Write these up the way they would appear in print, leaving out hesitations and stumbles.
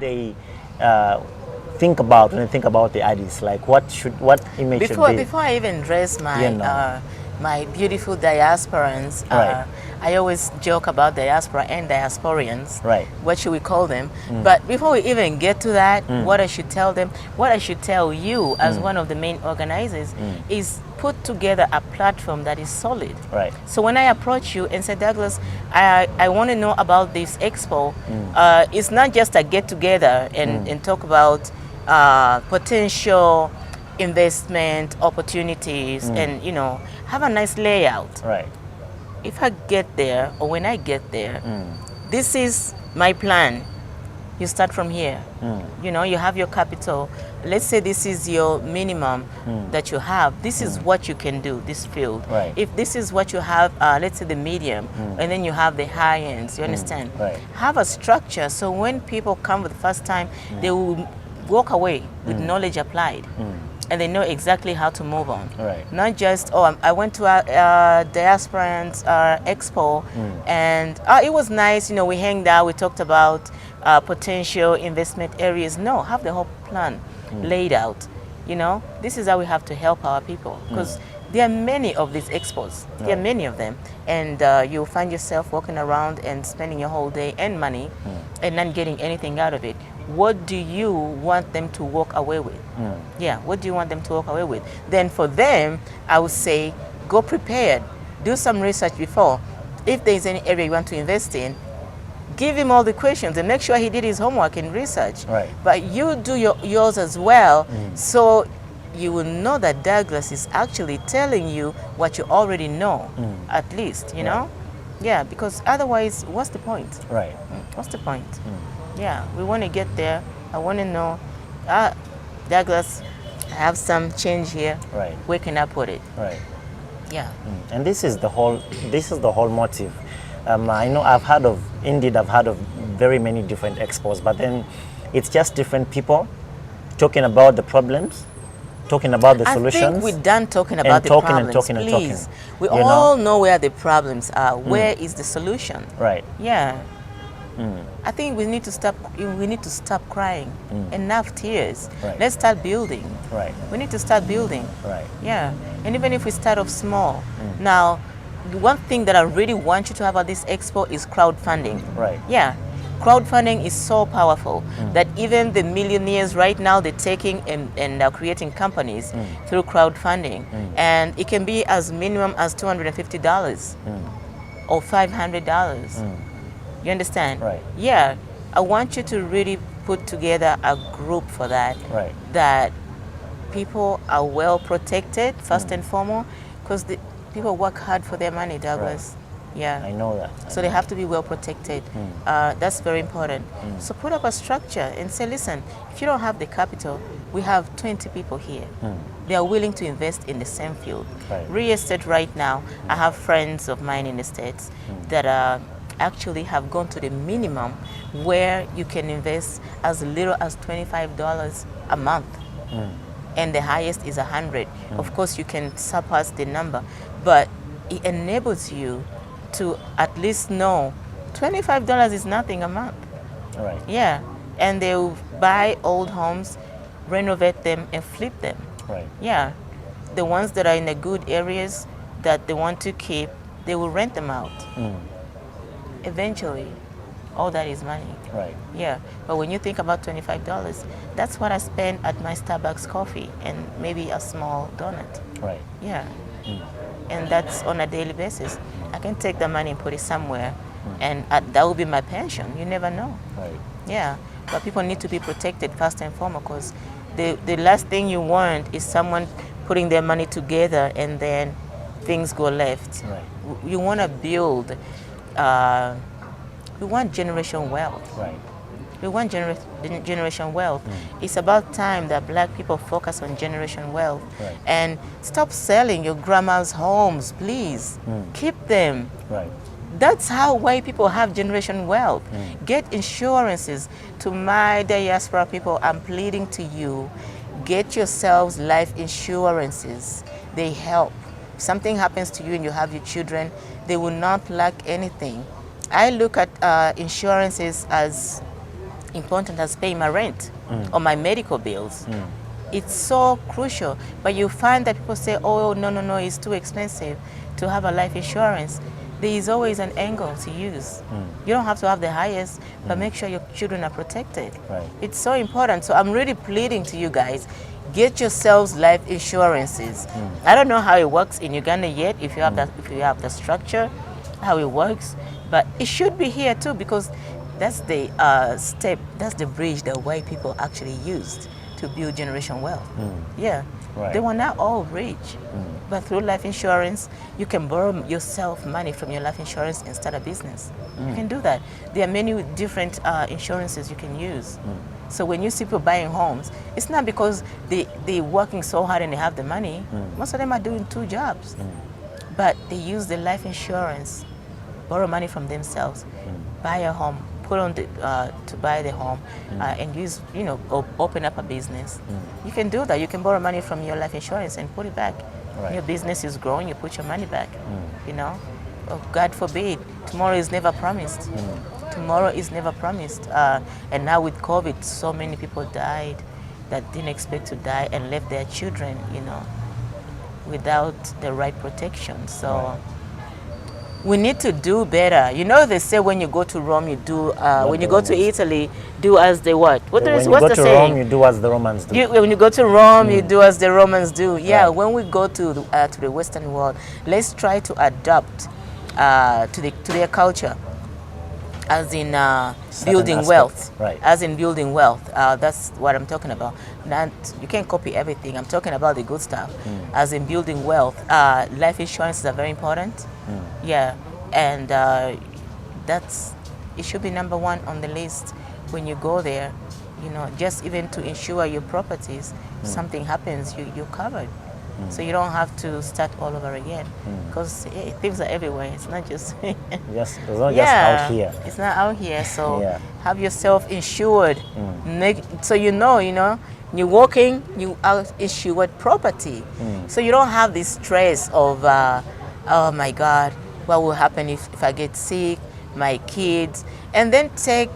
they think about when they think about the IDs? Like what image should be? Before I even dress my my beautiful diasporans, Right. I always joke about diaspora and diasporians. Right. What should we call them? But before we even get to that, what I should tell them, what I should tell you as one of the main organizers is put together a platform that is solid. Right. So when I approach you and say, Douglas, I want to know about this expo, it's not just a get together and talk about potential investment opportunities and, you know, have a nice layout. Right. If I get there, or when I get there, this is my plan. You start from here. You know, you have your capital. Let's say this is your minimum that you have. This is what you can do, this field. Right. If this is what you have, let's say the medium, and then you have the high ends, you understand? Right. Have a structure so when people come for the first time, they will walk away with knowledge applied. And they know exactly how to move on. Right. Not just, oh, I went to a Diaspora Expo and it was nice, you know, we hanged out, we talked about potential investment areas. No, have the whole plan laid out. You know, this is how we have to help our people, because there are many of these expos. There are many of them. And you'll find yourself walking around and spending your whole day and money and not getting anything out of it. What do you want them to walk away with? Yeah, what do you want them to walk away with? Then for them, I would say, go prepared. Do some research before. If there is any area you want to invest in, give him all the questions and make sure he did his homework and research. Right. But you do yours as well, so you will know that Douglas is actually telling you what you already know, at least, you know? Yeah, because otherwise, what's the point? Right. What's the point? Yeah, we want to get there. I want to know, Douglas, I have some change here. Right. Where can I put it? Right. Yeah. And this is the whole motive. I know I've heard of very many different expos, but then it's just different people talking about the problems, talking about the solutions. I think we're done talking about the problems. Please. We all know where the problems are. Where is the solution? Right. Yeah. I think we need to stop. We need to stop crying. Enough tears. Right. Let's start building. Right. We need to start building. Right. Yeah. And even if we start off small, now, the one thing that I really want you to have at this expo is crowdfunding. Right. Yeah. Crowdfunding is so powerful that even the millionaires right now, they're taking and are creating companies through crowdfunding. And it can be as minimum as $250 or $500. You understand? Right. Yeah. I want you to really put together a group for that. Right. That people are well protected, first and foremost, because people work hard for their money, Douglas. Right. Yeah. I know that. So they have to be well protected. That's very important. So put up a structure and say, listen, if you don't have the capital, we have 20 people here. They are willing to invest in the same field. Right. Real estate right now, I have friends of mine in the States that actually have gone to the minimum where you can invest as little as $25 a month. And the highest is 100. Of course, you can surpass the number, but it enables you to at least know $25 is nothing a month. Right. Yeah, and they will buy old homes, renovate them, and flip them. Right. Yeah, the ones that are in the good areas that they want to keep, they will rent them out. Eventually, all that is money. Right. Yeah, but when you think about $25, that's what I spend at my Starbucks coffee and maybe a small donut. Right. Yeah, and that's on a daily basis. I can take the money and put it somewhere, and that will be my pension. You never know. Right. Yeah, but people need to be protected first and foremost, because the last thing you want is someone putting their money together and then things go left. Right. You want to build. We want generation wealth. Right. We want generation wealth. It's about time that black people focus on generation wealth. Right. And stop selling your grandma's homes, please. Keep them. Right. That's how white people have generation wealth. Get insurances. To my diaspora people, I'm pleading to you, get yourselves life insurances. They help. If something happens to you and you have your children, they will not lack anything. I look at insurances as important as paying my rent or my medical bills. It's so crucial. But you find that people say, oh, no, it's too expensive to have a life insurance. There is always an angle to use. You don't have to have the highest, but make sure your children are protected. Right. It's so important. So I'm really pleading to you guys, get yourselves life insurances. I don't know how it works in Uganda yet, if you have the structure, how it works, but it should be here too, because that's the that's the bridge that white people actually used to build generation wealth. Yeah. Right. They were not all rich, but through life insurance, you can borrow yourself money from your life insurance and start a business. You can do that. There are many different insurances you can use. So when you see people buying homes, it's not because they're working so hard and they have the money. Most of them are doing 2 jobs, but they use the life insurance, borrow money from themselves, buy a home, put on to buy the home, and use, open up a business. You can do that. You can borrow money from your life insurance and put it back. Right. Your business is growing, you put your money back. Oh, God forbid, tomorrow is never promised. Tomorrow is never promised. And now with COVID, so many people died that didn't expect to die and left their children, without the right protection. So we need to do better. They say when you go to Rome, you do. When you go to Italy, do as they what? What's the saying? When you go to Rome, you do as the Romans do. When you go to Rome, you do as the Romans do. Yeah. Right. When we go to the Western world, let's try to adapt to their culture, as in building wealth. Right. As in building wealth. That's what I'm talking about. You can't copy everything. I'm talking about the good stuff. As in building wealth. Life insurances are very important. Yeah, and it should be number 1 on the list when you go there. Just even to insure your properties, if something happens, you're covered. So you don't have to start all over again, because things are everywhere. It's not just yes, it's not just out here. It's not out here. So have yourself insured. So you're walking, you are insured property. So you don't have this stress of oh my God, what will happen if I get sick, my kids, and then take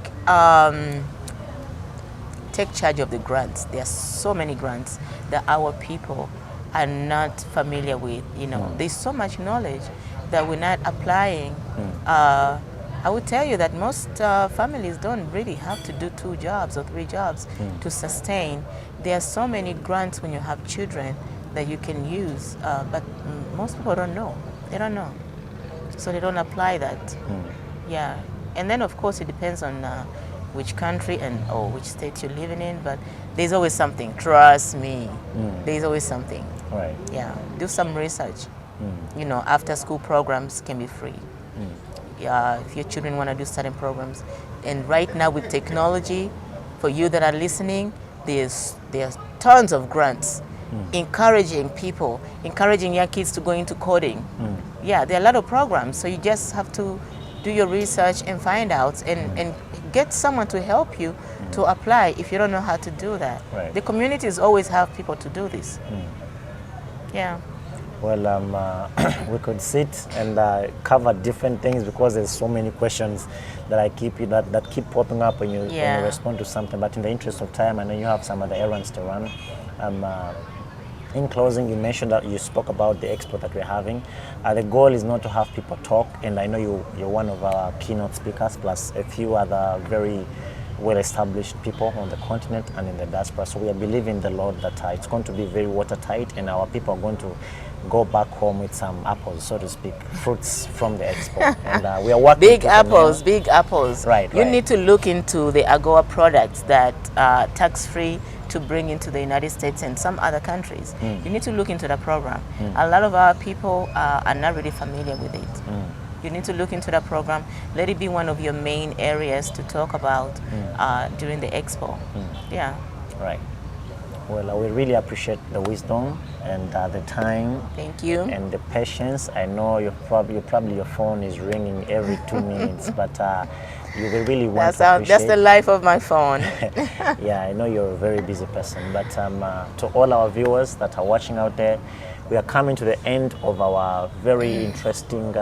charge of the grants. There are so many grants that our people are not familiar with. There's so much knowledge that we're not applying. I would tell you that most families don't really have to do 2 jobs or 3 jobs to sustain. There are so many grants when you have children that you can use, but most people don't know. They don't know, so they don't apply that. Yeah, and then of course it depends on which country or which state you're living in, but there's always something. Trust me, there's always something. Right. Yeah, do some research. After school programs can be free. Yeah, if your children want to do certain programs, and right now with technology, for you that are listening, there's tons of grants. Encouraging young kids to go into coding. Yeah, there are a lot of programs, so you just have to do your research and find out and get someone to help you to apply if you don't know how to do that. Right. The communities always have people to do this. Yeah. Well, we could sit and cover different things, because there's so many questions that that keep popping up when you respond to something. But in the interest of time, I know you have some other errands to run. In closing, you mentioned that you spoke about the expo that we're having. The goal is not to have people talk, and I know you're one of our keynote speakers, plus a few other very well-established people on the continent and in the diaspora. So we are believing the Lord that it's going to be very watertight, and our people are going to go back home with some apples, so to speak, fruits from the expo. And we are working big apples. Right. You need to look into the AGOA products that are tax-free to bring into the United States and some other countries. You need to look into the program. A lot of our people are not really familiar with it. You need to look into the program. Let it be one of your main areas to talk about during the expo. Yeah. Right. Well, we really appreciate the wisdom and the time. Thank you. And the patience. I know probably your phone is ringing every 2 minutes, but you will really want to appreciate. That's the life of my phone. Yeah, I know you're a very busy person, but to all our viewers that are watching out there, we are coming to the end of our very interesting,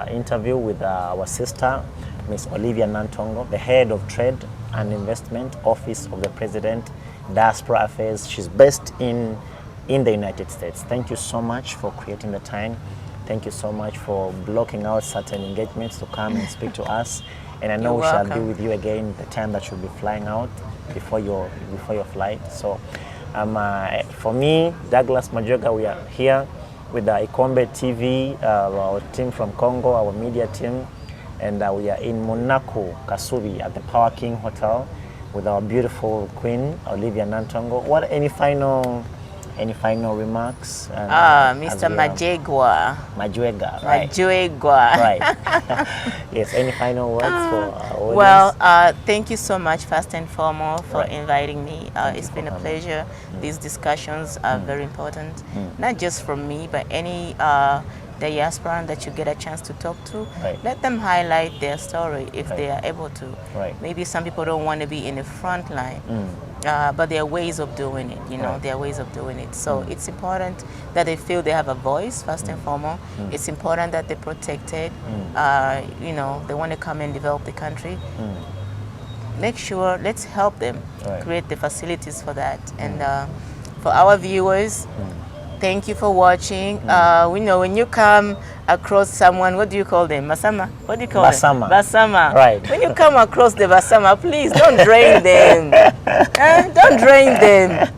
interview with our sister, Miss Olivia Nantongo, the head of trade and Investment, Office of the President, Diaspora Affairs. She's based in the United States. Thank you so much for creating the time. Thank you so much for blocking out certain engagements to come and speak to us. And I know we shall be with you again the time that you'll be flying out before your flight. So for me, Douglas Majorga, we are here with the Ikombe TV, our team from Congo, our media team, and we are in Monaco, Kasubi, at the Power King Hotel with our beautiful queen, Olivia Nantongo. Any final remarks? Mr. Majegwa. Majwega, right? Majwega. Right. Yes, any final words for our audience? Well, thank you so much, first and foremost, for inviting me. It's been a pleasure. These discussions are very important, not just from me, but any diaspora that you get a chance to talk to. Let them highlight their story if they are able to. Maybe some people don't want to be in the front line. But there are ways of doing it, you know, there are ways of doing it. So it's important that they feel they have a voice, first and foremost. It's important that they're protected. You know, they want to come and develop the country. Make sure, let's help them create the facilities for that. And for our viewers, thank you for watching. We know when you come across someone, what do you call them? Masama? What do you call them? Basama. Right. When you come across the Basama, please don't drain them. Don't drain them.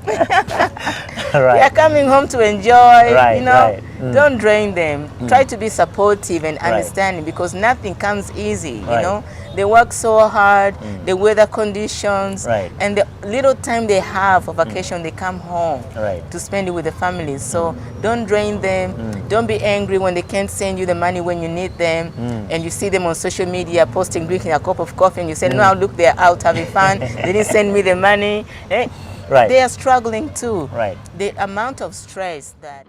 They are coming home to enjoy, you know. Don't drain them. Try to be supportive and understanding, because nothing comes easy, you know. They work so hard, the weather conditions, and the little time they have for vacation, they come home to spend it with the families. So don't drain them. Don't be angry when they can't send you the money when you need them, and you see them on social media posting, drinking a cup of coffee, and you say, no, look, they're out having fun. They didn't send me the money. They are struggling too. The amount of stress that...